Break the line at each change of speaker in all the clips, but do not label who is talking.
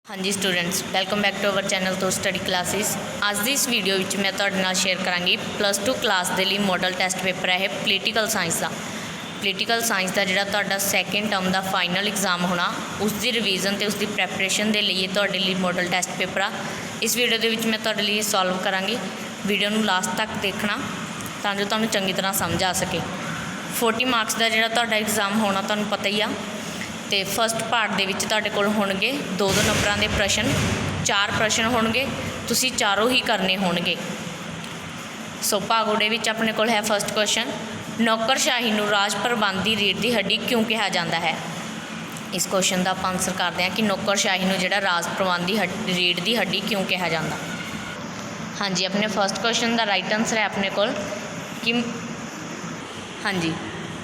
हाँ जी students, welcome back to our channel तो स्टडी क्लासेस। आज की इस वीडियो में मैं तुहाडे नाल शेयर करांगी +2 क्लास के लिए मॉडल टैसट पेपर है पोलीटिकल साइंस का। पोलीटिकल साइंस का जिहड़ा तुहाडा सैकेंड टर्म का फाइनल एग्जाम होना, उसकी रिवीजन तो उसकी प्रैपरेशन के लिए तुहाडे लिए मॉडल टैसट पेपर आ। इस वीडियो के विच मैं तुहाडे लिए सॉल्व करांगी। वीडियो नूं लास्ट तक देखना तां जो तुहानूं चंगी तरह समझ आ सके। 40 मार्क्स का जिहड़ा तुहाडा एग्जाम होना तुहानूं पता ही आ। तो फस्ट पार्ट दे विच तुहाडे कोल होणगे 2-2 नंबरां दे प्रश्न, 4 प्रश्न होणगे, तुसीं चारों ही करने होणगे। सो भाग उड़े विच अपने कोल है फस्ट क्वेश्चन, नौकरशाही नूं राज प्रबंध दी रीढ़ दी हड्डी क्यों कहा जाता है। इस क्वेश्चन का आपां आंसर करते हैं कि नौकरशाही नूं जिहड़ा राज प्रबंध दी रीढ़ दी हड्डी क्यों कहा जाता। हाँ जी, अपने फस्ट क्वेश्चन का राइट आंसर है अपने कोल कि हाँ जी,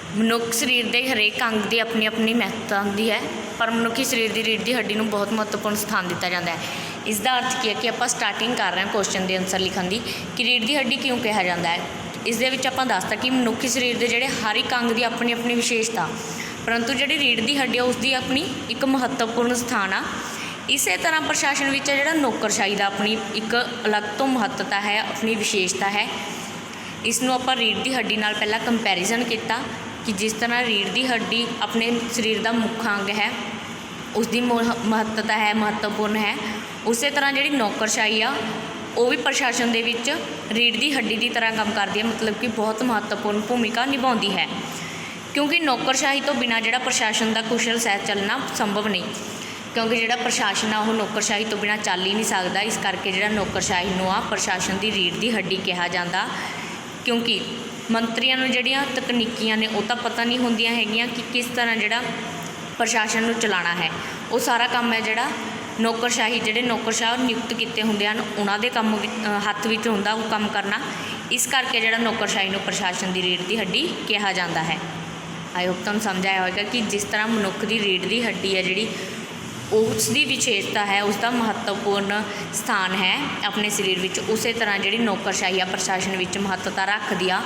मनुख शरीर के हरेक अंग की अपनी अपनी महत्ता होंदी है, पर मनुखी शरीर की रीढ़ की हड्डी को बहुत महत्वपूर्ण स्थान दिता जाता है। इसका अर्थ की है कि आप स्टार्टिंग कर रहे हैं क्वेश्चन के आंसर लिखने की कि रीढ़ की हड्डी क्यों कहा जाता है। इस दे विच आपां दसता कि मनुखी शरीर के जोड़े हर एक अंग की अपनी अपनी विशेषता, परंतु जी रीढ़ की हड्डी उसकी अपनी एक महत्वपूर्ण स्थान आ। इस तरह प्रशासन में जोड़ा नौकरशाही का अपनी एक अलग तो महत्वता है, अपनी विशेषता है। इसनों आपां रीढ़ की हड्डी नाल पहला कंपैरिजन किया कि जिस तरह रीढ़ की हड्डी अपने शरीर का मुख अंग है, उसकी महत्वता है, महत्वपूर्ण है, उस तरह जी नौकरशाही आ वो भी प्रशासन के विच रीढ़ की हड्डी की तरह काम करती है, मतलब कि बहुत महत्वपूर्ण भूमिका निभाती है। क्योंकि नौकरशाही तो बिना जोड़ा प्रशासन का कुशल सह चलना संभव नहीं, क्योंकि जोड़ा प्रशासन आ वो नौकरशाही तो बिना चल ही नहीं सकता। इस करके जोड़ा नौकरशाही नूं आ प्रशासन की रीढ़ की हड्डी कहा जाता। क्योंकि मंत्रियों नूं जिहड़ियां तकनीकियां ने वो तो पता नहीं होंदियां हैगियां कि किस तरह जोड़ा प्रशासन नूं चलाना है। वो सारा काम है जोड़ा नौकरशाही जोड़े नौकरशाह नियुक्त किए होंदे हन उन्हां दे काम हत्थ विच हुंदा वो काम करना। इस करके जोड़ा नौकरशाही नूं प्रशासन की रीढ़ की हड्डी कहा जाता है। आई होप तुहानूं समझ आया होगा कि जिस तरह मनुख की रीढ़ की हड्डी है जी उसकी विशेषता है, उसका महत्वपूर्ण स्थान है अपने शरीर में, उस तरह जी नौकरशाही प्रशासन में महत्वता रखती आ।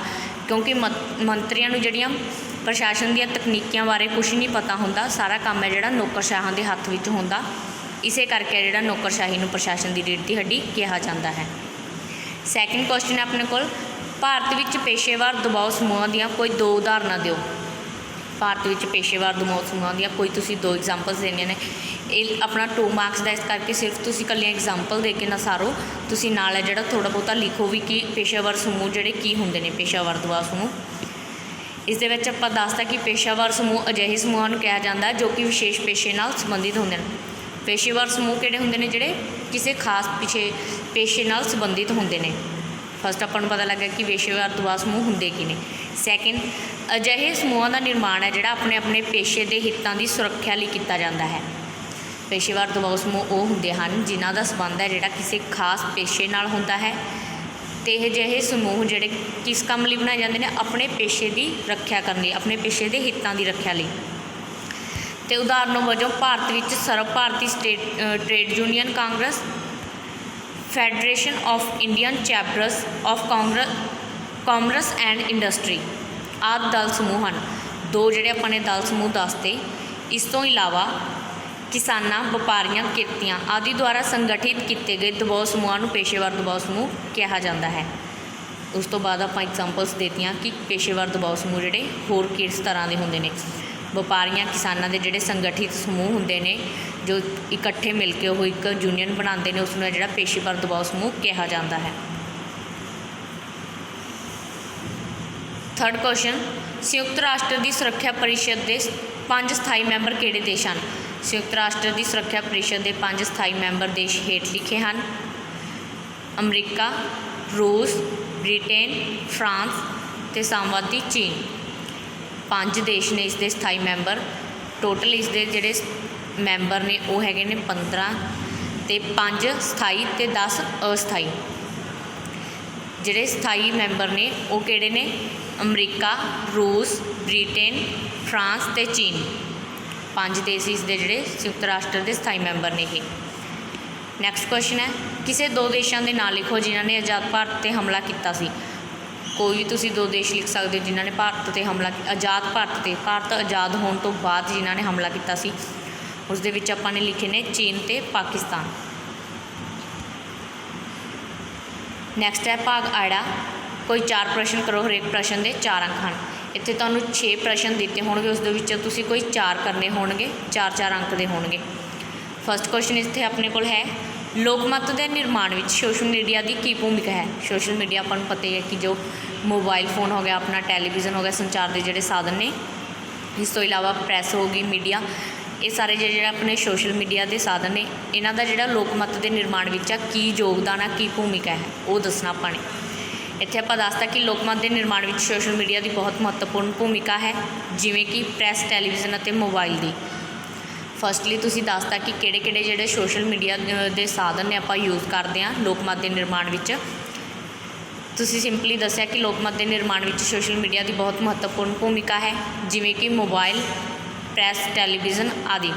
क्योंकि मंत्रियों नूं जिहड़ियां प्रशासन दी तकनीकियां बारे कुछ नहीं पता होंदा, सारा काम है जिहड़ा नौकरशाहां दे हत्थ विच होंदा। इसे करके जिहड़ा नौकरशाही नूं प्रशासन की रीढ़ की हड्डी कहा जाता है। सैकेंड क्वेश्चन है अपने कोल, भारत विच पेशेवर दबाव समूहों दीयां कोई 2 उदाहरणां दिओ। भारत विच पेशेवर दबाव समूहों दीयां कोई तुसीं 2 एग्जाम्पल्स देनियां ने। ये अपना 2 मार्क्स का, इस करके सिर्फ तुसीं कल्लियां एग्जाम्पल दे के ना सारो, तुसीं नाल है जिहड़ा थोड़ा बहुता लिखो भी कि पेशेवर समूह जिहड़े की हुंदे ने। पेशेवर दबाव समूह इस दे विच आपां दसदा कि पेशेवर समूह अजिहे समूहां नूं कहा जाता है जो कि विशेष पेशे नाल संबंधित होंदे ने। पेशेवर समूह किहड़े हुंदे ने जिहड़े किसी खास पेशे नाल संबंधित होंदे ने। फस्ट अपन पता लगा कि पेशेवर दबाव समूह हुंदे की ने। सैकेंड, अजिहे समूहों का निर्माण है जिहड़ा अपने अपने पेशे के हितों की सुरक्षा लई कीता जाता है। पेशेवर दबाव समूह वो होंदे हन जिन्हां दा संबंध है जिहड़ा किसी खास पेशे नाल होंदा है। तो यह अजिहे समूह जिहड़े किस काम लई बनाए जाते हैं, अपने पेशे की रक्षा करने, अपने पेशे के हितों की रक्षा लई। तो उदाहरणों वजों भारत विच सर्व भारती trade union Congress, federation of Indian chapters of commerce and industry आदि दल समूह हैं। 2 जिहड़े अपने दल समूह दसते। इस तो इलावा किसानां, व्यापारियों, किरतियां आदि द्वारा संगठित किए गए दबाव समूहों को पेशेवर दबाव समूह कहा जाता है। उस तो बाद आप एग्जाम्पल्स देतियां कि पेशेवर दबाव समूह जिहड़े होर किस तरह के होंदे ने। व्यापारियों, किसानां दे जिहड़े संगठित समूह होंदे ने जो इकट्ठे मिल के वो एक यूनियन बनाते हैं, उसनूं जिहड़ा पेशेवर दबाव समूह कहा जाता है। थर्ड क्वेश्चन, संयुक्त राष्ट्र की सुरक्षा परिषद के 5 स्थाई मैंबर किहड़े देश हैं। संयुक्त राष्ट्र की सुरक्षा परिषद के 5 स्थाई मैंबर देश हेठ लिखे हैं, अमरीका, रूस, ब्रिटेन, फ्रांस ते सामवादी चीन। 5 देश ने इसके स्थाई मैंबर। टोटल इसके जोड़े मैंबर ने वो है 15 तो 5 स्थाई तो 10 अस्थाई। जोड़े स्थाई मैंबर ने वो किहड़े ने, अमरीका, रूस, ब्रिटेन, फ्रांस ते चीन। 5 देश इसके जोड़े संयुक्त राष्ट्र के स्थाई मैंबर ने। ये नैक्सट क्वेश्चन है, किसी 2 देशों के नाम लिखो जिन्हों ने आज़ाद भारत पर हमला किया सी। कोई भी तुसीं 2 देश लिख सकते हो जिन्होंने भारत पर हमला, आज़ाद भारत पर, भारत आज़ाद होने तो बाद जिन्होंने हमला किया सी। ਉਸ ਦੇ ਵਿੱਚ ਆਪਾਂ ਨੇ ਲਿਖੇ ਨੇ ਚੀਨ ਅਤੇ ਪਾਕਿਸਤਾਨ। ਨੈਕਸਟ ਹੈ ਭਾਗ ਆੜਾ। ਕੋਈ 4 ਪ੍ਰਸ਼ਨ ਕਰੋ, ਹਰੇਕ ਪ੍ਰਸ਼ਨ ਦੇ 4 ਅੰਕ ਹਨ। ਇੱਥੇ ਤੁਹਾਨੂੰ 6 ਪ੍ਰਸ਼ਨ ਦਿੱਤੇ ਹੋਣਗੇ, ਉਸ ਦੇ ਵਿੱਚੋਂ ਤੁਸੀਂ ਕੋਈ 4 ਕਰਨੇ ਹੋਣਗੇ, 4-4 ਅੰਕ ਦੇ ਹੋਣਗੇ। ਫਸਟ ਕੁਐਸਚਨ ਇੱਥੇ ਆਪਣੇ ਕੋਲ ਹੈ, ਲੋਕਮੱਤ ਦੇ ਨਿਰਮਾਣ ਵਿੱਚ ਸੋਸ਼ਲ ਮੀਡੀਆ ਦੀ ਕੀ ਭੂਮਿਕਾ ਹੈ। ਸੋਸ਼ਲ ਮੀਡੀਆ ਆਪਾਂ ਨੂੰ ਪਤਾ ਹੀ ਹੈ ਕਿ ਜੋ ਮੋਬਾਈਲ ਫੋਨ ਹੋ ਗਿਆ, ਆਪਣਾ ਟੈਲੀਵਿਜ਼ਨ ਹੋ ਗਿਆ, ਸੰਚਾਰ ਦੇ ਜਿਹੜੇ ਸਾਧਨ ਨੇ। ਇਸ ਤੋਂ ਇਲਾਵਾ ਪ੍ਰੈਸ ਹੋ ਗਈ, ਮੀਡੀਆ, ਇਹ ਸਾਰੇ ਜਿਹੜੇ ਆਪਣੇ ਸੋਸ਼ਲ ਮੀਡੀਆ ਦੇ ਸਾਧਨ ਨੇ, ਇਹਨਾਂ ਦਾ ਜਿਹੜਾ ਲੋਕਮੱਤ ਦੇ ਨਿਰਮਾਣ ਵਿੱਚ ਆ ਕੀ ਯੋਗਦਾਨ ਆ, ਕੀ ਭੂਮਿਕਾ ਹੈ, ਉਹ ਦੱਸਣਾ ਆਪਾਂ ਨੇ। ਇੱਥੇ ਆਪਾਂ ਦੱਸਤਾ ਕਿ ਲੋਕਮੱਤ ਦੇ ਨਿਰਮਾਣ ਵਿੱਚ ਸੋਸ਼ਲ ਮੀਡੀਆ ਦੀ ਬਹੁਤ ਮਹੱਤਵਪੂਰਨ ਭੂਮਿਕਾ ਹੈ, ਜਿਵੇਂ ਕਿ ਪ੍ਰੈਸ, ਟੈਲੀਵਿਜ਼ਨ ਅਤੇ ਮੋਬਾਈਲ ਦੀ। ਫਸਟਲੀ ਤੁਸੀਂ ਦੱਸਤਾ ਕਿ ਕਿਹੜੇ ਜਿਹੜੇ ਸੋਸ਼ਲ ਮੀਡੀਆ ਦੇ ਸਾਧਨ ਨੇ ਆਪਾਂ ਯੂਜ਼ ਕਰਦੇ ਹਾਂ ਲੋਕਮੱਤ ਦੇ ਨਿਰਮਾਣ ਵਿੱਚ। ਤੁਸੀਂ ਸਿੰਪਲੀ ਦੱਸਿਆ ਕਿ ਲੋਕਮੱਤ ਦੇ ਨਿਰਮਾਣ ਵਿੱਚ ਸੋਸ਼ਲ ਮੀਡੀਆ ਦੀ ਬਹੁਤ ਮਹੱਤਵਪੂਰਨ ਭੂਮਿਕਾ ਹੈ, ਜਿਵੇਂ ਕਿ ਮੋਬਾਈਲ, ਪ੍ਰੈਸ, ਟੈਲੀਵਿਜ਼ਨ ਆਦਿ।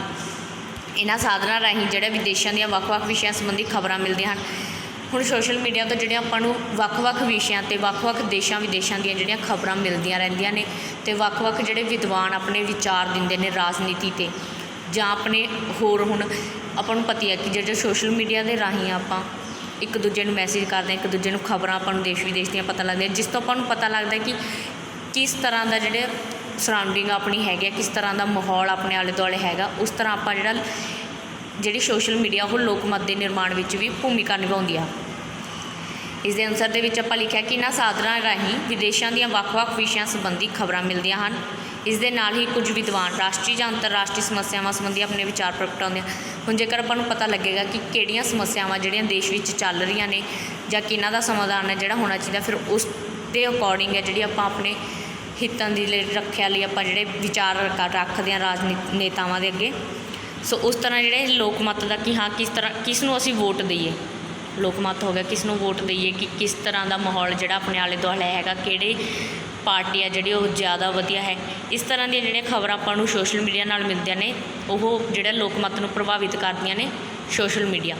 ਇਹਨਾਂ ਸਾਧਨਾਂ ਰਾਹੀਂ ਜਿਹੜੇ ਵਿਦੇਸ਼ਾਂ ਦੀਆਂ ਵੱਖ-ਵੱਖ ਵਿਸ਼ਿਆਂ ਸੰਬੰਧੀ ਖਬਰਾਂ ਮਿਲਦੀਆਂ ਹਨ। ਹੁਣ ਸੋਸ਼ਲ ਮੀਡੀਆ ਤੋਂ ਜਿਹੜੀਆਂ ਆਪਾਂ ਨੂੰ ਵੱਖ-ਵੱਖ ਵਿਸ਼ਿਆਂ 'ਤੇ ਵੱਖ-ਵੱਖ ਦੇਸ਼ਾਂ ਵਿਦੇਸ਼ਾਂ ਦੀਆਂ ਜਿਹੜੀਆਂ ਖਬਰਾਂ ਮਿਲਦੀਆਂ ਰਹਿੰਦੀਆਂ ਨੇ, ਅਤੇ ਵੱਖ-ਵੱਖ ਜਿਹੜੇ ਵਿਦਵਾਨ ਆਪਣੇ ਵਿਚਾਰ ਦਿੰਦੇ ਨੇ ਰਾਜਨੀਤੀ 'ਤੇ, ਜਾਂ ਆਪਣੇ ਹੋਰ ਹੁਣ ਆਪਾਂ ਨੂੰ ਪਤਾ ਹੈ ਕਿ ਜਿਹੜੇ ਸੋਸ਼ਲ ਮੀਡੀਆ ਦੇ ਰਾਹੀਂ ਆਪਾਂ ਇੱਕ ਦੂਜੇ ਨੂੰ ਮੈਸੇਜ ਕਰਦੇ ਹਾਂ, ਇੱਕ ਦੂਜੇ ਨੂੰ ਖਬਰਾਂ ਆਪਾਂ ਨੂੰ ਦੇਸ਼ ਵਿਦੇਸ਼ ਦੀਆਂ ਪਤਾ ਲੱਗਦੀਆਂ, ਜਿਸ ਤੋਂ ਆਪਾਂ ਨੂੰ ਪਤਾ ਲੱਗਦਾ ਕਿ ਕਿਸ ਤਰ੍ਹਾਂ ਦਾ ਜਿਹੜੇ ਸਰਾਊਂਡਿੰਗ ਆਪਣੀ ਹੈਗੀ, ਕਿਸ ਤਰ੍ਹਾਂ ਦਾ ਮਾਹੌਲ ਆਪਣੇ ਆਲੇ ਦੁਆਲੇ ਹੈਗਾ। ਉਸ ਤਰ੍ਹਾਂ ਆਪਾਂ ਜਿਹੜੀ ਸੋਸ਼ਲ ਮੀਡੀਆ ਉਹ ਲੋਕਮੱਤ ਦੇ ਨਿਰਮਾਣ ਵਿੱਚ ਵੀ ਭੂਮਿਕਾ ਨਿਭਾਉਂਦੀ ਆ। ਇਸ ਦੇ ਅਨਸਰ ਦੇ ਵਿੱਚ ਆਪਾਂ ਲਿਖਿਆ ਕਿ ਇਹਨਾਂ ਸਾਧਨਾਂ ਰਾਹੀਂ ਵਿਦੇਸ਼ਾਂ ਦੀਆਂ ਵੱਖ-ਵੱਖ ਵਿਸ਼ਿਆਂ ਸੰਬੰਧੀ ਖਬਰਾਂ ਮਿਲਦੀਆਂ ਹਨ। ਇਸ ਦੇ ਨਾਲ ਹੀ ਕੁਝ ਵਿਦਵਾਨ ਰਾਸ਼ਟਰੀ ਜਾਂ ਅੰਤਰਰਾਸ਼ਟਰੀ ਸਮੱਸਿਆਵਾਂ ਸੰਬੰਧੀ ਆਪਣੇ ਵਿਚਾਰ ਪ੍ਰਗਟਾਉਂਦੇ ਹਨ। ਹੁਣ ਜੇਕਰ ਆਪਾਂ ਨੂੰ ਪਤਾ ਲੱਗੇਗਾ ਕਿ ਕਿਹੜੀਆਂ ਸਮੱਸਿਆਵਾਂ ਜਿਹੜੀਆਂ ਦੇਸ਼ ਵਿੱਚ ਚੱਲ ਰਹੀਆਂ ਨੇ, ਜਾਂ ਕਿਹਨਾਂ ਦਾ ਸਮਾਧਾਨ ਹੈ ਜਿਹੜਾ ਹੋਣਾ ਚਾਹੀਦਾ, ਫਿਰ ਉਸ ਦੇ ਅਕੋਰਡਿੰਗ ਹੈ ਜਿਹੜੀ ਆਪਾਂ ਆਪਣੇ ਹਿੱਤਾਂ ਦੀ ਰੱਖਿਆ ਲਈ ਆਪਾਂ ਜਿਹੜੇ ਵਿਚਾਰ ਰੱਖਦੇ ਹਾਂ ਰਾਜਨੇਤਾਵਾਂ ਦੇ ਅੱਗੇ। ਸੋ ਉਸ ਤਰ੍ਹਾਂ ਜਿਹੜੇ ਲੋਕਮੱਤ ਦਾ ਕਿ ਹਾਂ ਕਿਸ ਨੂੰ ਅਸੀਂ ਵੋਟ ਦਈਏ, ਲੋਕਮੱਤ ਹੋ ਗਿਆ ਕਿਸ ਨੂੰ ਵੋਟ ਦਈਏ, ਕਿ ਕਿਸ ਤਰ੍ਹਾਂ ਦਾ ਮਾਹੌਲ ਜਿਹੜਾ ਆਪਣੇ ਆਲੇ ਦੁਆਲੇ ਹੈਗਾ, ਕਿਹੜੀ ਪਾਰਟੀ ਆ ਜਿਹੜੀ ਉਹ ਜ਼ਿਆਦਾ ਵਧੀਆ ਹੈ। ਇਸ ਤਰ੍ਹਾਂ ਦੀਆਂ ਜਿਹੜੀਆਂ ਖਬਰਾਂ ਆਪਾਂ ਨੂੰ ਸੋਸ਼ਲ ਮੀਡੀਆ ਨਾਲ ਮਿਲਦੀਆਂ ਨੇ, ਉਹ ਜਿਹੜਾ ਲੋਕਮੱਤ ਨੂੰ ਪ੍ਰਭਾਵਿਤ ਕਰਦੀਆਂ ਨੇ ਸੋਸ਼ਲ ਮੀਡੀਆ,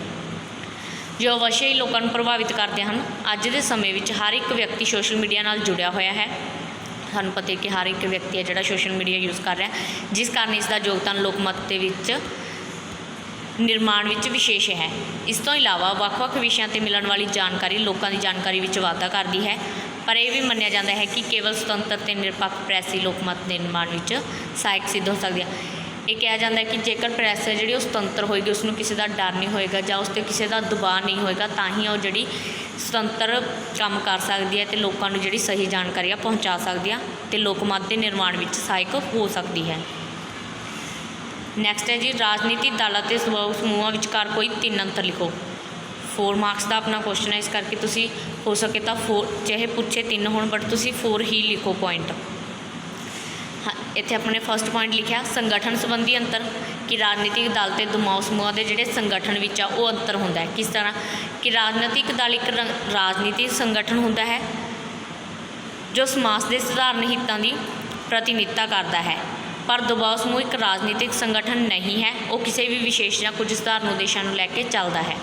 ਜੋ ਅਵੱਸ਼ ਹੀ ਲੋਕਾਂ ਨੂੰ ਪ੍ਰਭਾਵਿਤ ਕਰਦੇ ਹਨ। ਅੱਜ ਦੇ ਸਮੇਂ ਵਿੱਚ ਹਰ ਇੱਕ ਵਿਅਕਤੀ ਸੋਸ਼ਲ ਮੀਡੀਆ ਨਾਲ ਜੁੜਿਆ ਹੋਇਆ ਹੈ। ਸਾਨੂੰ ਪਤਾ ਹੈ ਕਿ ਹਰ ਇੱਕ ਵਿਅਕਤੀ ਹੈ ਜਿਹੜਾ ਸੋਸ਼ਲ ਮੀਡੀਆ ਯੂਜ਼ ਕਰ ਰਿਹਾ, ਜਿਸ ਕਾਰਨ ਇਸ ਦਾ ਯੋਗਦਾਨ ਲੋਕਮੱਤ ਦੇ ਵਿੱਚ ਨਿਰਮਾਣ ਵਿੱਚ ਵਿਸ਼ੇਸ਼ ਹੈ। ਇਸ ਤੋਂ ਇਲਾਵਾ ਵੱਖ-ਵੱਖ ਵਿਸ਼ਿਆਂ 'ਤੇ ਮਿਲਣ ਵਾਲੀ ਜਾਣਕਾਰੀ ਲੋਕਾਂ ਦੀ ਜਾਣਕਾਰੀ ਵਿੱਚ ਵਾਧਾ ਕਰਦੀ ਹੈ, ਪਰ ਇਹ ਵੀ ਮੰਨਿਆ ਜਾਂਦਾ ਹੈ ਕਿ ਕੇਵਲ ਸੁਤੰਤਰ ਅਤੇ ਨਿਰਪੱਖ ਪ੍ਰੈਸ ਹੀ ਲੋਕਮੱਤ ਦੇ ਨਿਰਮਾਣ ਵਿੱਚ ਸਹਾਇਕ ਸਿੱਧ ਹੋ ਸਕਦੀ ਹੈ। ਇਹ ਕਿਹਾ ਜਾਂਦਾ ਹੈ ਕਿ ਜੇਕਰ ਪ੍ਰੈਸ ਹੈ ਜਿਹੜੀ ਉਹ ਸੁਤੰਤਰ ਹੋਏਗੀ, ਉਸ ਨੂੰ ਕਿਸੇ ਦਾ ਡਰ ਨਹੀਂ ਹੋਏਗਾ ਜਾਂ ਉਸ 'ਤੇ ਕਿਸੇ ਦਾ ਦਬਾਅ ਨਹੀਂ ਹੋਏਗਾ, ਤਾਂ ਹੀ ਉਹ ਜਿਹੜੀ ਸੁਤੰਤਰ ਕੰਮ ਕਰ ਸਕਦੀ ਹੈ ਅਤੇ ਲੋਕਾਂ ਨੂੰ ਜਿਹੜੀ ਸਹੀ ਜਾਣਕਾਰੀ ਆ ਪਹੁੰਚਾ ਸਕਦੀ ਆ, ਅਤੇ ਲੋਕਮੱਤ ਦੇ ਨਿਰਮਾਣ ਵਿੱਚ ਸਹਾਇਕ ਹੋ ਸਕਦੀ ਹੈ। ਨੈਕਸਟ ਹੈ ਜੀ, ਰਾਜਨੀਤਿਕ ਦਲ ਅਤੇ ਸਮੂਹਾਂ ਵਿਚਕਾਰ ਕੋਈ 3 ਅੰਤਰ ਲਿਖੋ। 4 ਮਾਰਕਸ ਦਾ ਆਪਣਾ ਕੁਐਸਚਨ ਹੈ, ਇਸ ਕਰਕੇ ਤੁਸੀਂ ਹੋ ਸਕੇ ਤਾਂ 4 ਚਾਹੇ ਪੁੱਛੇ 3 ਹੋਣ, ਬਟ ਤੁਸੀਂ 4 ਹੀ ਲਿਖੋ ਪੁਆਇੰਟ। ਇੱਥੇ ਆਪਣੇ ਫਸਟ ਪੁਆਇੰਟ ਲਿਖਿਆ ਸੰਗਠਨ ਸੰਬੰਧੀ ਅੰਤਰ, ਕਿ ਰਾਜਨੀਤਿਕ ਦਲ ਅਤੇ ਦਬਾਅ ਸਮੂਹਾਂ ਦੇ ਜਿਹੜੇ ਸੰਗਠਨ ਵਿੱਚ ਆ ਉਹ ਅੰਤਰ ਹੁੰਦਾ ਹੈ। ਕਿਸ ਤਰ੍ਹਾਂ ਕਿ ਰਾਜਨੀਤਿਕ ਦਲ ਇੱਕ ਰਾਜਨੀਤਿਕ ਸੰਗਠਨ ਹੁੰਦਾ ਹੈ ਜੋ ਸਮਾਜ ਦੇ ਸਧਾਰਨ ਹਿੱਤਾਂ ਦੀ ਪ੍ਰਤੀਨਿਧਤਾ ਕਰਦਾ ਹੈ, ਪਰ ਦਬਾਅ ਸਮੂਹ ਇੱਕ ਰਾਜਨੀਤਿਕ ਸੰਗਠਨ ਨਹੀਂ ਹੈ, ਉਹ ਕਿਸੇ ਵੀ ਵਿਸ਼ੇਸ਼ ਜਾਂ ਕੁਝ ਸਧਾਰਨ ਉਦੇਸ਼ਾਂ ਨੂੰ ਲੈ ਕੇ ਚੱਲਦਾ ਹੈ।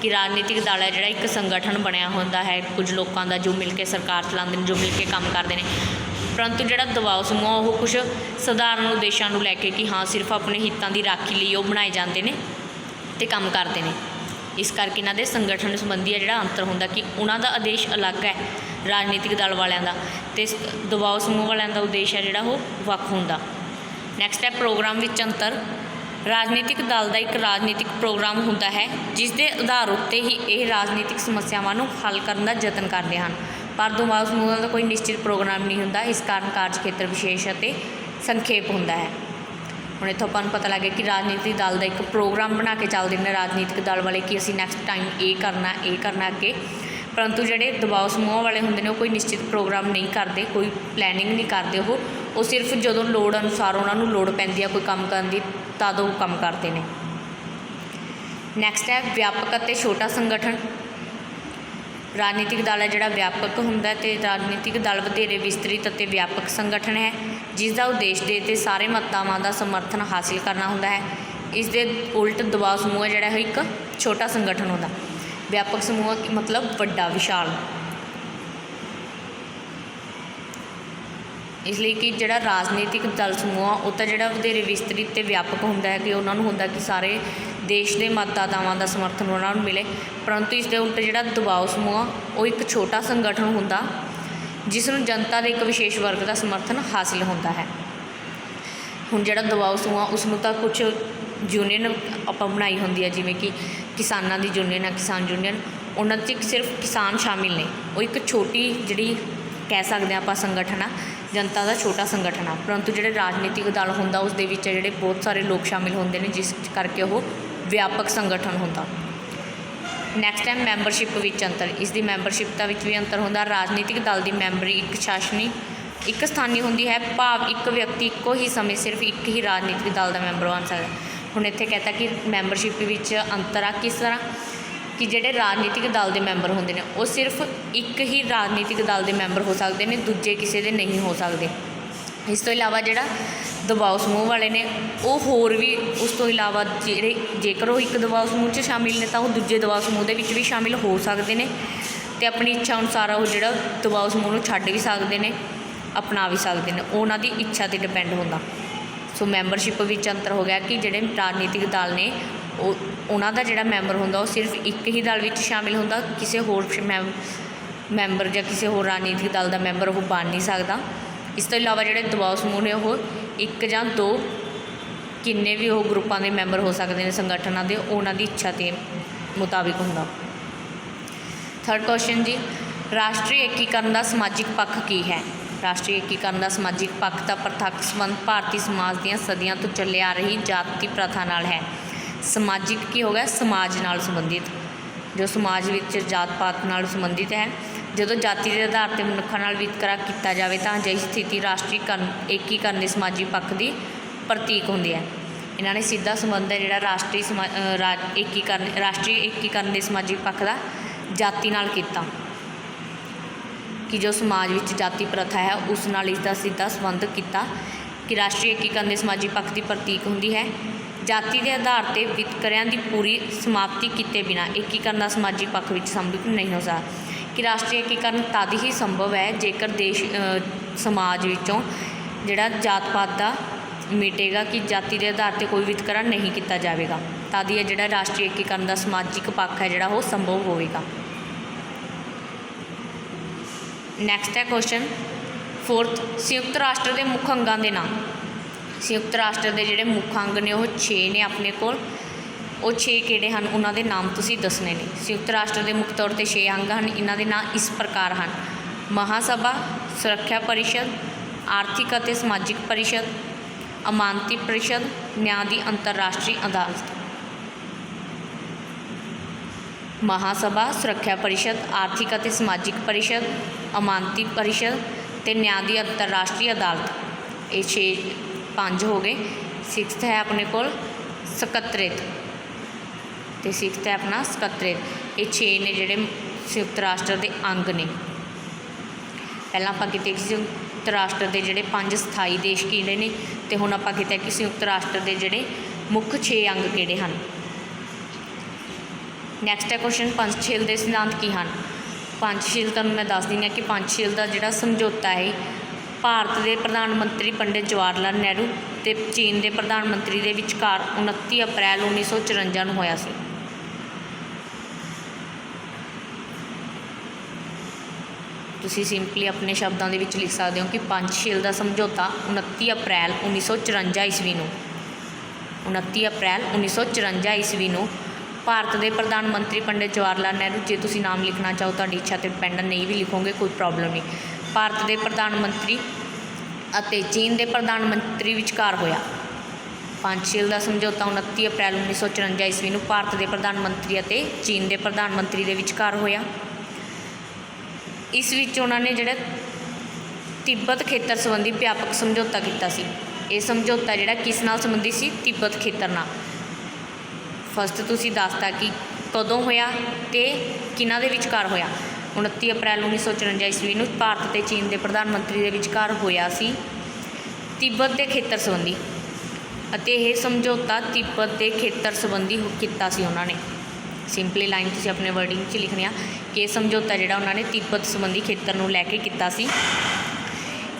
ਕਿ ਰਾਜਨੀਤਿਕ ਦਲ ਹੈ ਜਿਹੜਾ ਇੱਕ ਸੰਗਠਨ ਬਣਿਆ ਹੁੰਦਾ ਹੈ ਕੁਝ ਲੋਕਾਂ ਦਾ, ਜੋ ਮਿਲ ਕੇ ਸਰਕਾਰ ਚਲਾਉਂਦੇ ਨੇ, ਜੋ ਮਿਲ ਕੇ ਕੰਮ ਕਰਦੇ ਨੇ, ਪਰੰਤੂ ਜਿਹੜਾ ਦਬਾਅ ਸਮੂਹ ਉਹ ਕੁਛ ਸਧਾਰਨ ਉਦੇਸ਼ਾਂ ਨੂੰ ਲੈ ਕੇ ਕਿ ਹਾਂ ਸਿਰਫ ਆਪਣੇ ਹਿੱਤਾਂ ਦੀ ਰਾਖੀ ਲਈ ਉਹ ਬਣਾਏ ਜਾਂਦੇ ਨੇ ਅਤੇ ਕੰਮ ਕਰਦੇ ਨੇ। ਇਸ ਕਰਕੇ ਇਹਨਾਂ ਦੇ ਸੰਗਠਨ ਸੰਬੰਧੀ ਹੈ ਜਿਹੜਾ ਅੰਤਰ ਹੁੰਦਾ ਕਿ ਉਹਨਾਂ ਦਾ ਉਦੇਸ਼ ਅਲੱਗ ਹੈ ਰਾਜਨੀਤਿਕ ਦਲ ਵਾਲਿਆਂ ਦਾ, ਅਤੇ ਦਬਾਅ ਸਮੂਹ ਵਾਲਿਆਂ ਦਾ ਉਦੇਸ਼ ਹੈ ਜਿਹੜਾ ਉਹ ਵੱਖ ਹੁੰਦਾ। ਨੈਕਸਟ ਹੈ ਪ੍ਰੋਗਰਾਮ ਵਿੱਚ ਅੰਤਰ। ਰਾਜਨੀਤਿਕ ਦਲ ਦਾ ਇੱਕ ਰਾਜਨੀਤਿਕ ਪ੍ਰੋਗਰਾਮ ਹੁੰਦਾ ਹੈ ਜਿਸ ਦੇ ਆਧਾਰ ਉੱਤੇ ਹੀ ਇਹ ਰਾਜਨੀਤਿਕ ਸਮੱਸਿਆਵਾਂ ਨੂੰ ਹੱਲ ਕਰਨ ਦਾ ਯਤਨ ਕਰਦੇ ਹਨ, ਪਰ ਦਬਾਅ ਸਮੂਹਾਂ ਦਾ ਕੋਈ ਨਿਸ਼ਚਿਤ ਪ੍ਰੋਗਰਾਮ ਨਹੀਂ ਹੁੰਦਾ। ਇਸ ਕਾਰਨ ਕਾਰਜ ਖੇਤਰ ਵਿਸ਼ੇਸ਼ ਅਤੇ ਸੰਖੇਪ ਹੁੰਦਾ ਹੈ। ਹੁਣ ਇੱਥੋਂ ਆਪਾਂ ਨੂੰ ਪਤਾ ਲੱਗ ਗਿਆ ਕਿ ਰਾਜਨੀਤਿਕ ਦਲ ਦਾ ਇੱਕ ਪ੍ਰੋਗਰਾਮ ਬਣਾ ਕੇ ਚੱਲਦੇ ਨੇ ਰਾਜਨੀਤਿਕ ਦਲ ਵਾਲੇ ਕਿ ਅਸੀਂ ਨੈਕਸਟ ਟਾਈਮ ਇਹ ਕਰਨਾ ਅੱਗੇ, ਪਰੰਤੂ ਜਿਹੜੇ ਦਬਾਅ ਸਮੂਹਾਂ ਵਾਲੇ ਹੁੰਦੇ ਨੇ ਉਹ ਕੋਈ ਨਿਸ਼ਚਿਤ ਪ੍ਰੋਗਰਾਮ ਨਹੀਂ ਕਰਦੇ, ਕੋਈ ਪਲੈਨਿੰਗ ਨਹੀਂ ਕਰਦੇ। ਉਹ ਸਿਰਫ ਜਦੋਂ ਲੋੜ ਅਨੁਸਾਰ ਉਹਨਾਂ ਨੂੰ ਲੋੜ ਪੈਂਦੀ ਆ ਕੋਈ ਕੰਮ ਕਰਨ ਦੀ, ਤਦ ਉਹ ਕੰਮ ਕਰਦੇ ਨੇ। ਨੈਕਸਟ ਹੈ ਵਿਆਪਕ ਅਤੇ ਛੋਟਾ ਸੰਗਠਨ। ਰਾਜਨੀਤਿਕ ਦਲ ਹੈ ਜਿਹੜਾ ਵਿਆਪਕ ਹੁੰਦਾ ਅਤੇ ਰਾਜਨੀਤਿਕ ਦਲ ਵਧੇਰੇ ਵਿਸਤ੍ਰਿਤ ਅਤੇ ਵਿਆਪਕ ਸੰਗਠਨ ਹੈ ਜਿਸ ਦਾ ਉਦੇਸ਼ ਦੇ ਅਤੇ ਸਾਰੇ ਮਤਾਵਾਂ ਦਾ ਸਮਰਥਨ ਹਾਸਿਲ ਕਰਨਾ ਹੁੰਦਾ ਹੈ। ਇਸ ਦੇ ਉਲਟ ਦਬਾਅ ਸਮੂਹ ਹੈ ਜਿਹੜਾ ਉਹ ਇੱਕ ਛੋਟਾ ਸੰਗਠਨ ਹੁੰਦਾ। ਵਿਆਪਕ ਸਮੂਹ ਮਤਲਬ ਵੱਡਾ, ਵਿਸ਼ਾਲ। इसलिए कि जिहड़ा राजनीतिक दल समूह आ वो तो जिहड़ा वधेरे विस्तृत ते व्यापक हुंदा है कि उन्होंने हुंदा कि सारे देश के मतदातावां दा समर्थन उन्होंने मिले, परंतु इसके उल्ट जिहड़ा दबाव समूह आ वो एक छोटा संगठन हुंदा जिसनूं जनता के एक विशेष वर्ग का समर्थन हासिल होता है। हुण जिहड़ा दबाव समूह आ उसनूं तां कुछ यूनीयन आपां बनाई हुंदी है, जिवें कि किसानां दी यूनीयन है, किसान यूनीयन, उन्हां 'च सिर्फ किसान शामिल ने। वो एक छोटी जिहड़ी कह सकते हैं आप संगठन आ, जनता का छोटा संगठन आ, परंतु जिहड़े राजनीतिक दल हुंदा उस दे विच जिहड़े बहुत सारे लोग शामिल होंदे ने, जिस करके वो व्यापक संगठन हुंदा। नैक्सट है मैंबरशिप विच अंतर। इसकी मैंबरशिप विच भी अंतर हुंदा। राजनीतिक दल की मैंबरी एक स्थानी होंदी है, भाव एक व्यक्ति इक्को ही समय सिर्फ एक ही राजनीतिक दल का मैंबर बन सकता। हुण इत्थे कहता कि मैंबरशिप विच अंतर आ किस तरह कि जिहड़े राजनीतिक दल के मैंबर होंदे ने वो सिर्फ एक ही राजनीतिक दल के मैंबर हो सकते हैं, दूजे किसी के नहीं हो सकते। इस तो इलावा जिहड़ा दबाव समूह वाले ने वो होर भी उस तो इलावा जिहड़े जेकर वो एक दबाव समूह 'च शामिल ने तो वो दूजे दबाव समूह के विच भी शामिल हो सकते हैं तो अपनी इच्छा अनुसार वो जिहड़ा दबाव समूह नूं छड्ड भी सकते हैं, अपना भी सकते हैं, उन्हां दी इच्छा ते डिपेंड होंदा। सो मैंबरशिप विच अंतर हो गया कि जिहड़े राजनीतिक दल ने उन्हां दा जिहड़ा मैंबर हुंदा वो सिर्फ एक ही दल विच शामिल हुंदा, किसी होर मैंबर या किसी होर राजनीतिक दल का मैंबर वो बन नहीं सकता। इस तो इलावा जिहड़े दबाव समूह ने वो एक जां दो किन्ने भी वो ग्रुपां के मैंबर हो सकते हैं संगठनों के, उन्हां दी इच्छा के मुताबिक हुंदा। थर्ड क्वेश्चन जी, राष्ट्रीय एकीकरण का समाजिक पक्ष की है। राष्ट्रीय एकीकरण का समाजिक पक्ष का प्रत्यक्ष संबंध भारतीय समाज दीयां सदियां तो चले आ रही जाति प्रथा नाल है। समाजिक की हो गया समाज नाल संबंधित, जो समाज विच जात पात नाल संबंधित है। जदों जाति के आधार पर मनुक्खां नाल वितकरा किया जाए तो अजिही स्थिति राष्ट्रीयकरण एकीकरण के समाजिक पक्ष की प्रतीक होंदी है। इन्हां ने सीधा संबंध है जिहड़ा राष्ट्रीय एकीकरण के समाजिक पक्ष का जाति नाल कीता कि जो समाज विच जाति प्रथा है उस नाल इसका सीधा संबंध किया कि राष्ट्रीय एकीकरण के समाजिक पक्ष की प्रतीक होंदी है। जाति के आधार पर वितकरियां की पूरी समाप्ति किए बिना एकीकरण का समाजिक पक्ष विच संभव नहीं हो सकता। कि राष्ट्रीय एकीकरण तद ही संभव है जेकर देश समाज विचों जिहड़ा जात पात का मिटेगा कि जाति के आधार पर कोई वितकरा नहीं किया जाएगा, तद ही जिहड़ा राष्ट्रीय एकीकरण का समाजिक पक्ष है जिहड़ा वो संभव होगा। नैक्सट है क्वेश्चन फोर्थ, संयुक्त राष्ट्र के मुख्य अंगां के नाम। संयुक्त राष्ट्र के जिहड़े मुख्य अंग ने वो 6 ने अपने कोल, वो 6 किहड़े हैं उन्हां दे नाम तुसीं दसने ने। संयुक्त राष्ट्र के मुख्य तौर पर 6 अंग हैं, इन्हां दे नाम इस प्रकार हैं। महासभा, सुरक्षा परिषद, आर्थिक और समाजिक परिषद, अमानती परिषद, न्याय की अंतरराष्ट्रीय अदालत। महासभा, सुरक्षा परिषद, आर्थिक और समाजिक परिषद, अमानती परिषद ते न्याय की अंतरराष्ट्रीय अदालत, ये 5 हो गए। 6th है अपने कोल सकत्रेत, तो 6th है अपना सकत्रेत। ये 6 ने जिहड़े संयुक्त राष्ट्र के अंग ने। पहला आपां कीते कि संयुक्त राष्ट्र के जिहड़े 5 स्थाई देश किहड़े ने, तो हुण आपां कीता कि संयुक्त राष्ट्र के जिहड़े मुख्य 6 अंग किहड़े हैं। नैक्सट है क्वेश्चन पंचशील के सिद्धांत की हैं। पंचशील तुहानूं मैं दस दी हां कि पंचशील का जिहड़ा समझौता है भारत के प्रधानमंत्री पंडित जवाहर लाल नेहरू ते चीन के प्रधानमंत्री के विचकार 29 अप्रैल 1954 में होया सी। तुसीं सिंपली अपने शब्दों के विच लिख सकते हो कि पंचशील का समझौता 29 अप्रैल 1954 ईस्वी नूं 29 अप्रैल 1954 ईस्वी नूं भारत के प्रधानमंत्री पंडित जवाहर लाल नेहरू, जे तुसीं नाम लिखना चाहो तो इच्छा पर डिपेंड, नहीं भी लिखोगे कोई प्रॉब्लम नहीं। भारत के प्रधानमंत्री अते चीन के प्रधानमंत्री विचकार होया। पंचशील का समझौता 29 अप्रैल 1954 ईस्वी नूं भारत के प्रधानमंत्री अते चीन के प्रधानमंत्री के विचकार होया। इस विच उन्होंने जिहड़ा तिब्बत खेतर संबंधी व्यापक समझौता किया सी। ये समझौता जिहड़ा किस नाल संबंधी सी? तिब्बत खेतर नाल। फस्ट तुसीं दसता कि कदों होया ते किन्हां दे विचकार होया। 29 अप्रैल 1954 ईस्वी नूं भारत ते चीन के प्रधानमंत्री के विचकार होया सी तिब्बत के खेतर संबंधी, अते यह समझौता तिब्बत के खेतर संबंधी किया सी उन्होंने। सिंपली लाइन तुसीं अपने वर्डिंग च लिखनी आ कि यह समझौता जिहड़ा उन्होंने तिब्बत संबंधी खेतर नूं लैके किया सी।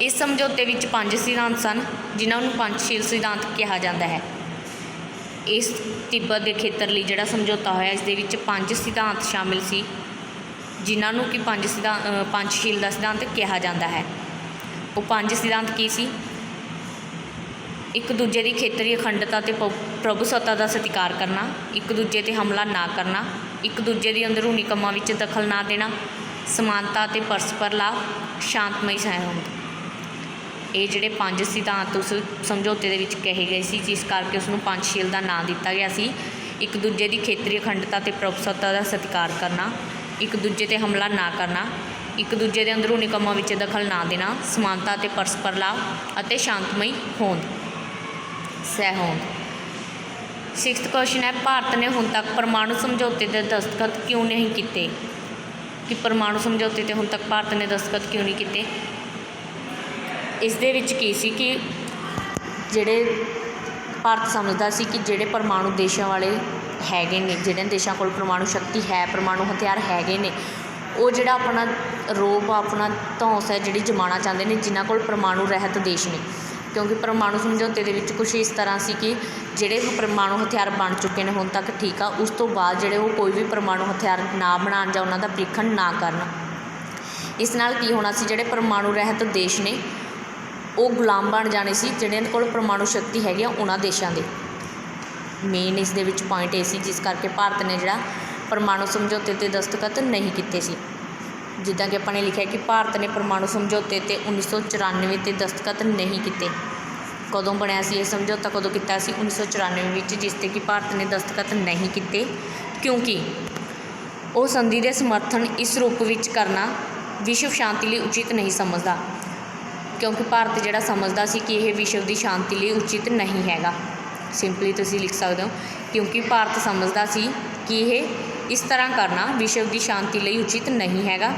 इस समझौते विच 5 सिद्धांत सन जिन्हां नूं पंचशील सिद्धांत कहा जाता है। इस तिब्बत के खेत्र लई जिहड़ा समझौता होया इस दे विच 5 सिद्धांत शामिल सी जिन्हां नूं कि पंचशील दा सिद्धांत कहा जाता है। वो 5 सिद्धांत की सी? एक दूजे की खेतरी अखंडता ते प्रभुसत्ता का सत्कार करना, एक दूजे ते हमला ना करना, एक दूजे की अंदरूनी कामां विच दखल ना देना, समानता ते परस्पर लाभ, शांतमई सहयोग। ये जिहड़े 5 सिद्धांत उस समझौते दे विच कहे गए सी जिस करके उसनूं पंचशील का नाम दिता गया सी। एक दूजे की खेतरी अखंडता ते प्रभुसत्ता का सत्कार करना, एक दूजे ते हमला ना करना, एक दूजे के अंदरूनी कामां विच दखल ना देना, समानता ते परस्पर लाभ अते शांतमई होंद सहयोग। 6th क्वेश्चन है, भारत ने हुण तक परमाणु समझौते के दस्तखत क्यों नहीं किए? कि परमाणु समझौते ते हुण तक भारत ने दस्तखत क्यों नहीं किए? इस दे विच की सी कि जिहड़े भारत समझदा सी कि जिहड़े परमाणु देशों वाले हैगे ने, जिहड़े देशों कोल परमाणु शक्ति है, परमाणु हथियार हैगे ने, वो जिहड़ा अपना रोप अपना धौंस है जिहड़ी जमाना चाहते हैं जिन्हां कोल परमाणु रहत देश ने। क्योंकि परमाणु समझौते दे विच कुछ इस तरह सी कि जिहड़े परमाणु हथियार बन चुके हैं हुण तक ठीक आ, उस तो बाद जिहड़े वो कोई भी परमाणु हथियार ना बनाउण जां उन्हां दा परीखण ना करन। इस नाल की होना सी, जिहड़े परमाणु रहत देश ने वो गुलाम बन जाने सी जिहड़े कोल परमाणु शक्ति हैगी आ उन्हां देशां दे। मेन इस दे विच पॉइंट ये सी जिस करके भारत ने जिहड़ा परमाणु समझौते ते दस्तखत नहीं किए सी। जिद्दां कि अपने लिखा कि भारत ने परमाणु समझौते ते 1994 ते दस्तखत नहीं किए। कदों बनया सी ये समझौता, कदों किया सी? 1994 विच, जिसते कि भारत ने दस्तखत नहीं किए क्योंकि वो संधि के समर्थन इस रूप विच करना विश्व शांति लिए उचित नहीं समझदा। क्योंकि भारत जिहड़ा समझदा सी कि यह विश्व की शांति लिए उचित नहीं हैगा। सिंपली तुसीं लिख सकते हो, क्योंकि भारत समझदा सी कि यह इस तरह करना विश्व की शांति लिए उचित नहीं हैगा।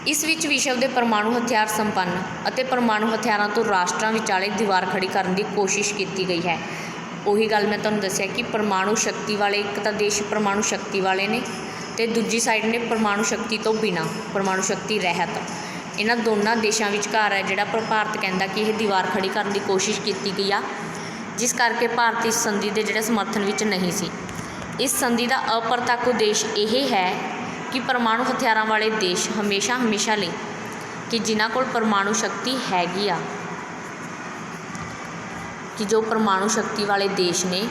इस विच विश्व के परमाणु हथियार संपन्न अते परमाणु हथियारों तो राष्ट्रां विचाले दीवार खड़ी करने की कोशिश की गई है। उही गल मैं तुहानूं दस्सिया कि परमाणु शक्ति वाले एक तो देश परमाणु शक्ति वाले ने ते दूजी साइड ने परमाणु शक्ति तो बिना, परमाणु शक्ति रहत। इन्हां दोनों देशों विचकार है जिहड़ा भारत कहता कि यह दीवार खड़ी करने की कोशिश की गई आ, जिस करके भारत इस संधि के जिहड़े समर्थन विच नहीं सी। इस संधि का अप्रत्यक्ष उद्देश्य यह है कि परमाणु हथियारों वाले देश हमेशा हमेशा लिए कि जिन्हां कोल परमाणु शक्ति हैगी आ, कि जो परमाणु शक्ति वाले देश ने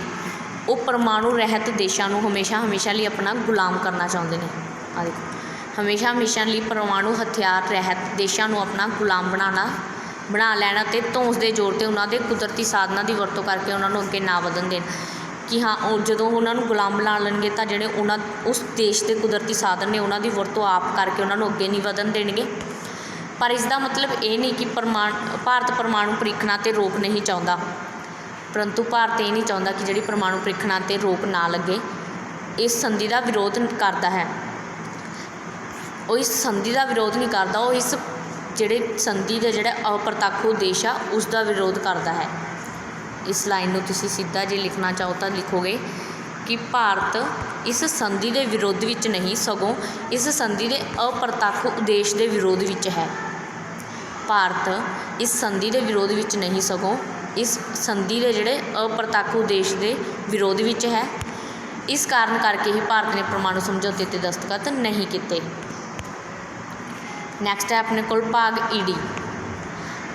वो परमाणु रहत देशों को हमेशा हमेशा लिए अपना गुलाम करना चाहते हैं। आ देखो, हमेशा हमेशा लिए परमाणु हथियार रहत देशों को अपना गुलाम बना लैना ते धौंस के जोर पर उन्होंने कुदरती साधनों की वरतों करके उन्होंने अगे ना वधन देन। कि हाँ जो उन्होंने गुलाम बना लेंगे तो जोड़े उस देश के कुदरती साधन ने उन्होंने वरतों आप करके उन्होंने अगे नहीं वधन देंगे। पर इसका मतलब ये नहीं कि भारत परमाणु परीक्षणों पर रोक नहीं चाहता, परंतु भारत ये नहीं चाहता कि जी परमाणु परीक्षणों पर रोक ना लगे। इस संधि का विरोध करता है, वो इस संधि का विरोध नहीं करता, वो इस जिहड़े संधि के जिहड़े अप्रत्यक्ष उद्देश्य आ उसका विरोध करता है। इस लाइन में तुसीं सीधा जे लिखना चाहो तो लिखोगे कि भारत इस संधि के विरोध विच नहीं सगों इस संधि के अप्रत्यक्ष उद्देश्य के विरोध विच है। भारत इस संधि के विरोध विच नहीं सगों इस संधि के जिहड़े अप्रत्यक्ष उद्देश्य के विरोध विच है। इस कारण करके ही भारत ने परमाणु समझौते ते दस्तखत नहीं किए। नैक्सट है अपने कोल भाग ईडी।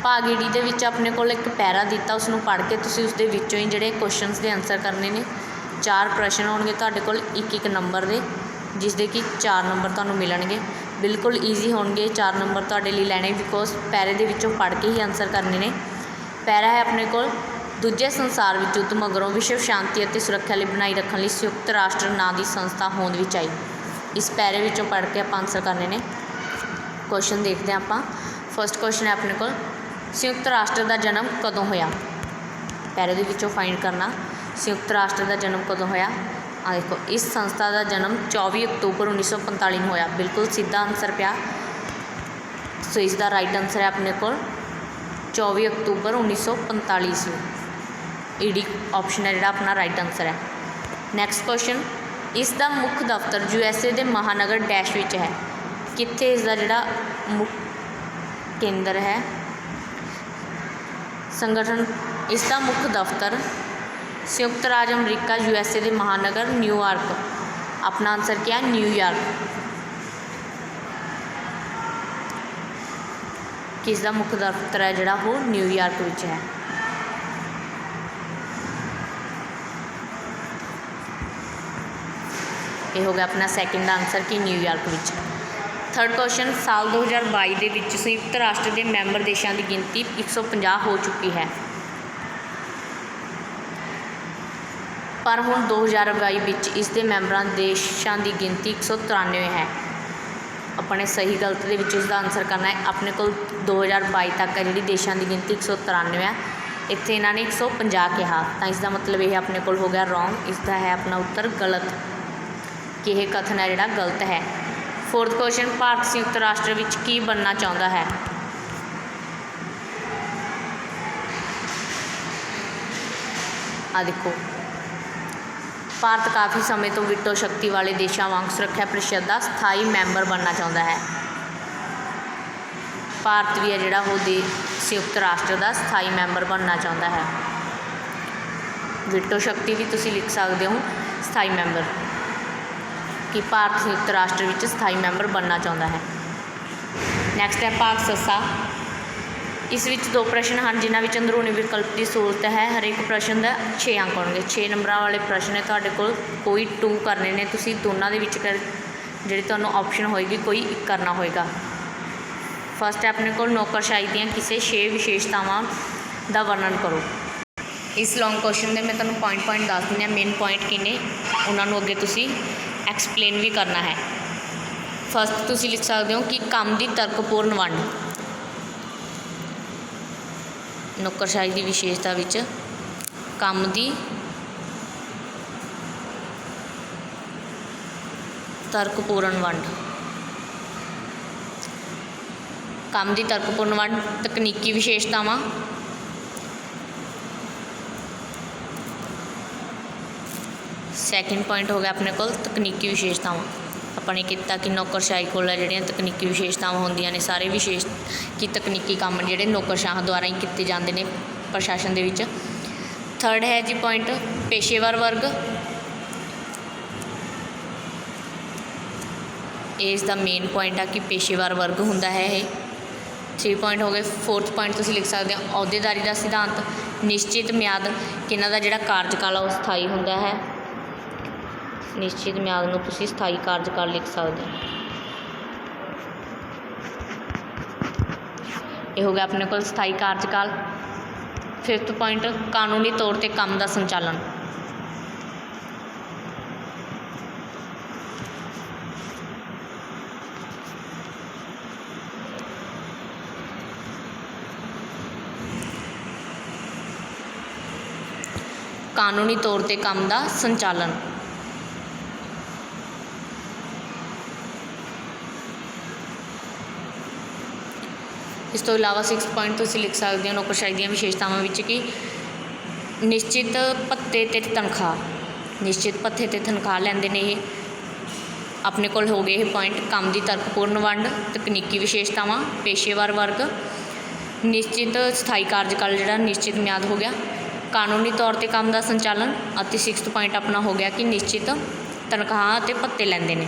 भाग ईडी दे विच अपने कोल एक पैरा दिता, उसनूं पढ़ के तुसीं उसदे विचों ही जिहड़े क्वेश्चनस दे आंसर करने ने। 4 प्रश्न होणगे तुहाडे कोल एक नंबर दे, जिसदे कि 4 नंबर तुहानूं मिलणगे। बिल्कुल ईजी होणगे 4 नंबर तुहाडे लई लैणे, बिकॉज पैरे दे विचों पढ़ के ही आंसर करने ने। पैरा है अपने कोल दूजे संसार विच युद्ध मगरों विश्व शांति और सुरक्षा लिए बनाई रखने लिए संयुक्त राष्ट्र नाम की संस्था होंद विच आई। इस पैरे विचों पढ़ के आप आंसर करने ने। क्वेश्चन देखते हैं आप। फर्स्ट क्वेश्चन है अपने को संयुक्त राष्ट्र का जन्म कदों होया। पैरे दे विचों फाइंड करना संयुक्त राष्ट्र का जन्म कदों होया। आ देखो, इस संस्था का जन्म 24 अक्तूबर 1945 में होया। बिल्कुल सीधा आंसर पिया। सो इसका राइट आंसर है अपने को 24 अक्तूबर 1945 में। ईडी ऑप्शन है जिहड़ा अपना राइट आंसर है। नैक्सट क्वेश्चन, इसका मुख्य दफ्तर USA के महानगर डैश विच है। कित्थे इसका जिहड़ा केंद्र है। संगठन इसका मुख्य दफ्तर संयुक्त राज्य अमरीका USA के महानगर न्यूयॉर्क। अपना आंसर क्या है? न्यूयॉर्क। किसका मुख्य दफ्तर है जिहड़ा वो न्यूयॉर्क विच है। ये हो गया अपना सैकेंड आंसर कि न्यूयॉर्क विच। थर्ड क्वेश्चन, साल 2022 ਦੇ ਵਿੱਚ संयुक्त राष्ट्र के मैंबर देशों की गिनती 150 हो चुकी है, पर हुण 2022 ਵਿੱਚ ਇਸ ਦੇ ਮੈਂਬਰਾਂ ਦੇਸ਼ਾਂ ਦੀ ਗਿਣਤੀ 193 है। अपने सही गलत ਦੇ ਵਿੱਚ इसका आंसर करना है। अपने को 2022 तक है जी देशों की गिनती 193 है, इत्थे इन्होंने 150 कहा, तो इसका मतलब ये अपने को हो गया रॉन्ग। इसका है अपना उत्तर गलत कि यह कथन है जिहड़ा गलत है। फोर्थ क्वेश्चन, भारत संयुक्त राष्ट्र विच की बनना चाहता है? आ देखो, भारत काफ़ी समय तो वीटो शक्ति वाले देशों वांग सुरक्षा परिषद का स्थाई मैंबर बनना चाहता है। भारत भी है जिहड़ा वो संयुक्त राष्ट्र का स्थाई मैंबर बनना चाहता है। वीटो शक्ति भी तुसी लिख सकते हो स्थाई मैंबर, कि भारत संयुक्त राष्ट्र विच स्थाई मैंबर बनना चाहता है। नैक्सट है भाग सस्सा। इस विच 2 प्रश्न हैं जिन्हां विच अंदरूनी विकल्प की सहूलत है। हरेक प्रश्न का 6 अंक होंगे। 6 नंबरों वाले प्रश्न है तुहाडे कोल, कोई 2 करने ने, तुसी दोनों दे विच जिहड़ी तुहानूं ऑप्शन होएगी कोई एक करना होएगा। फस्ट है अपने कोल नौकरशाही दीयां किसी 6 विशेषतावां दा वर्णन करो। इस लॉन्ग क्वेश्चन दे मैं तुहानूं पॉइंट दस दिंदी हां, मेन पॉइंट किने उन्हां नूं अगे तुसी एक्सप्लेन भी करना है। फस्ट तुसी लिख सकते हो कि काम की तर्कपूर्ण वंड। नौकरशाही की विशेषता विच काम की तर्कपूर्ण वंड। काम की तर्कपूर्ण वंड। तकनीकी विशेषतावां, सैकेंड पॉइंट हो गया अपने को तकनीकी विशेषतावां। अपने किता कि नौकरशाही को जिहड़ियां तकनीकी विशेषतावां होंदियां ने, सारे विशेष कि तकनीकी काम जिहड़े नौकरशाह द्वारा ही किए जाते हैं प्रशासन दे विच। थर्ड है जी पॉइंट पेशेवर वर्ग। इसका मेन पॉइंट है कि पेशेवर वर्ग हुंदा है ये। 3 पॉइंट हो गए। फोर्थ पॉइंट तुसीं लिख सकते हो अहुदेदारी का सिद्धांत। निश्चित म्याद कि इन्हां दा जिहड़ा कार्यकाल वो स्थाई हुंदा है। निश्चित म्याद नूं तुसीं स्थाई कार्यकाल लिख सकते हो। ये हो गया अपने को स्थाई कार्यकाल। फिफ्थ पॉइंट कानूनी तौर पर काम का संचालन। कानूनी तौर पर काम का संचालन। इस तो इलावा 6 पॉइंट तुसीं लिख सकते हो नौकरशाही दी विशेषतावां विच कि निश्चित भत्ते ते तनख्वाह। निश्चित भत्ते ते तनख्वाह लैंदे ने ये। अपने कोल हो गए ये पॉइंट काम की तर्कपूर्ण वंड, तकनीकी विशेषतावां, पेशेवर वर्ग, निश्चित स्थाई कार्यकाल जिहड़ा निश्चित म्याद हो गया, कानूनी तौर पर काम का संचालन और 6 पॉइंट अपना हो गया कि निश्चित तनख्वाह ते भत्ते लैंदे ने।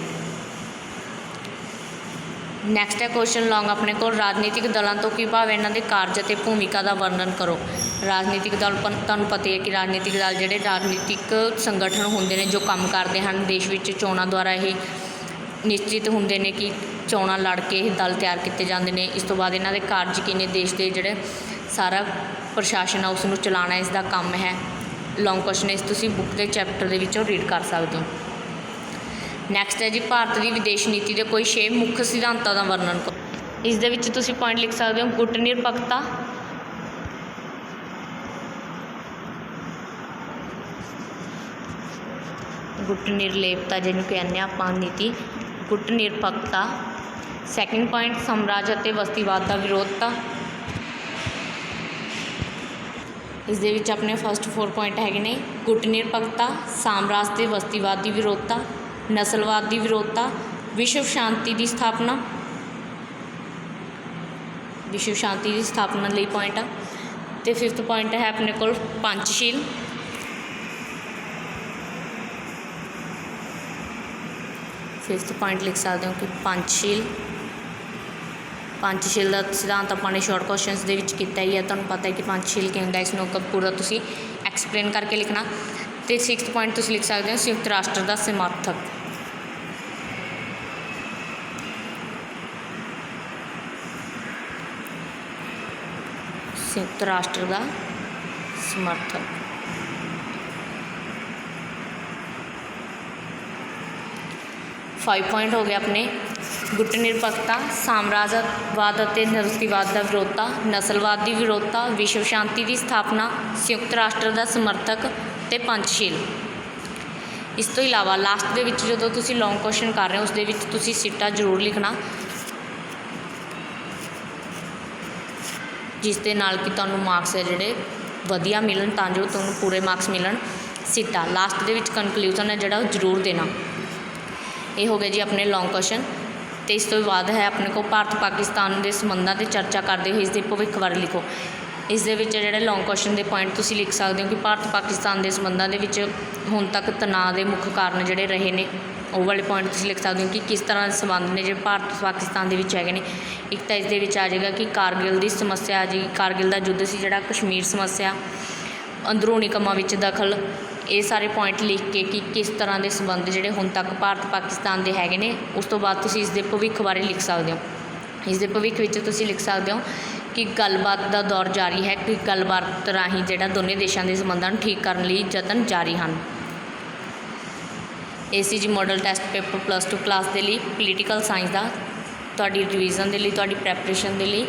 नैक्सट है क्वेश्चन लॉन्ग अपने को राजनीतिक दलों तो की भाव इन्हां दे कार्य ते भूमिका का वर्णन करो। राजनीतिक दल तुहानूं पता है कि राजनीतिक दल जिहड़े राजनीतिक संगठन होंदे ने जो काम करते हैं देश विच चोणां द्वारा ये निश्चित होंदे ने कि चोणां लड़ के दल तैयार किए जाते हैं। इस तो बाद इन्हां दे कार्य किने देश के जिहड़े सारा प्रशासन है उसनूं चलाना इसका काम है। लॉन्ग क्वेश्चन इस तुसीं बुक के चैप्टर के विचों रीड कर सकते हो। नैक्सट है जी भारत की विदेश नीति के कोई 6 मुख्य सिद्धांतों का वर्णन करो। इस दे विच तुसीं पॉइंट लिख सकते हो गुट निरपक्षता, गुट निर्लेपता जिन्होंने कहने आपां नीति गुट निरपक्षता। सैकेंड पॉइंट साम्राज्य और बस्तीवाद का विरोधता। इस दे विच अपने फस्ट 4 पॉइंट है ने गुट निरपक्षता, साम्राज्य ते बस्तीवाद की विरोधता, नस्लवाद की विरोधता, विश्व शांति की स्थापना, विश्व शांति की स्थापना लिए पॉइंट आ। तो 5th पॉइंट है अपने को पंचशील। 5th पॉइंट लिख सकते हो कि पंचशील का सिद्धांत अपने शॉर्ट क्वेश्चनस दे विच कीता ही है, तुहानूं पता है कि पंचशील की हुंदा, इसनूं पूरा तुसीं एक्सप्लेन करके लिखना। तो 6th पॉइंट तुसीं लिख सकते हो संयुक्त राष्ट्र का समर्थक। संयुक्त राष्ट्र का समर्थक। 5 पॉइंट हो गया अपने गुट निरपक्षता, साम्राज्यवाद और निरस्तीवाद का विरोधता, नस्लवाद की विरोधता, विश्व शांति की स्थापना, संयुक्त राष्ट्र का समर्थक ते पंचशील। इस तो इलावा लास्ट दे विच जदों तुसीं लॉन्ग क्वेश्चन कर रहे हो उस दे विच तुसीं सिटा जरूर लिखना, जिस दे नाल कि तुहानूं मार्क्स है जिहड़े वधिया मिलन, तां जो तुहानूं पूरे मार्क्स मिलन। सिटा लास्ट दे विच कनकलूजन है जिहड़ा जरूर देना। ये हो गए जी अपने लॉन्ग क्वेश्चन। तो इस तो बाद है अपने को भारत पाकिस्तान के संबंधों की चर्चा करते हुए इसके भविख बारे लिखो। इस दे विच जिहड़े लॉन्ग क्वेश्चन के पॉइंट तुसीं लिख सकते हो कि भारत पाकिस्तान के संबंधों के विच हुण तक तनाव के मुख्य कारण जिहड़े रहे ने, वो वाले पॉइंट तुसीं लिख सकते हो कि किस तरह के संबंध ने जो भारत पाकिस्तान के विच हैगे ने। एक तो इस दे विच आ जाएगा कि कारगिल की समस्या आ जाएगी, कारगिल का युद्ध सी जिहड़ा, कश्मीर समस्या, अंदरूनी कामां विच दखल, ये सारे पॉइंट लिख के कि किस तरह के संबंध जिहड़े हुण तक भारत पाकिस्तान के हैगे ने। उस तो बाद तुसीं इसके भविख बारे लिख सकते हो। इसके भविख विच तुसीं लिख सकते हो कि गलबात का दौर जारी है, कि गलबात राही जिहड़ा दोनों देशों के संबंधों को ठीक करने लई यतन जारी हैं। ये सी जी मॉडल टैसट पेपर +2 क्लास के लिए पोलीटिकल साइंस का तुहाडी रिवीजन के लिए, तुहाडी प्रैपरेशन के लिए।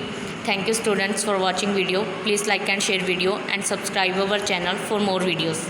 Thank you students for watching video. Please like and share video and subscribe our channel for more videos.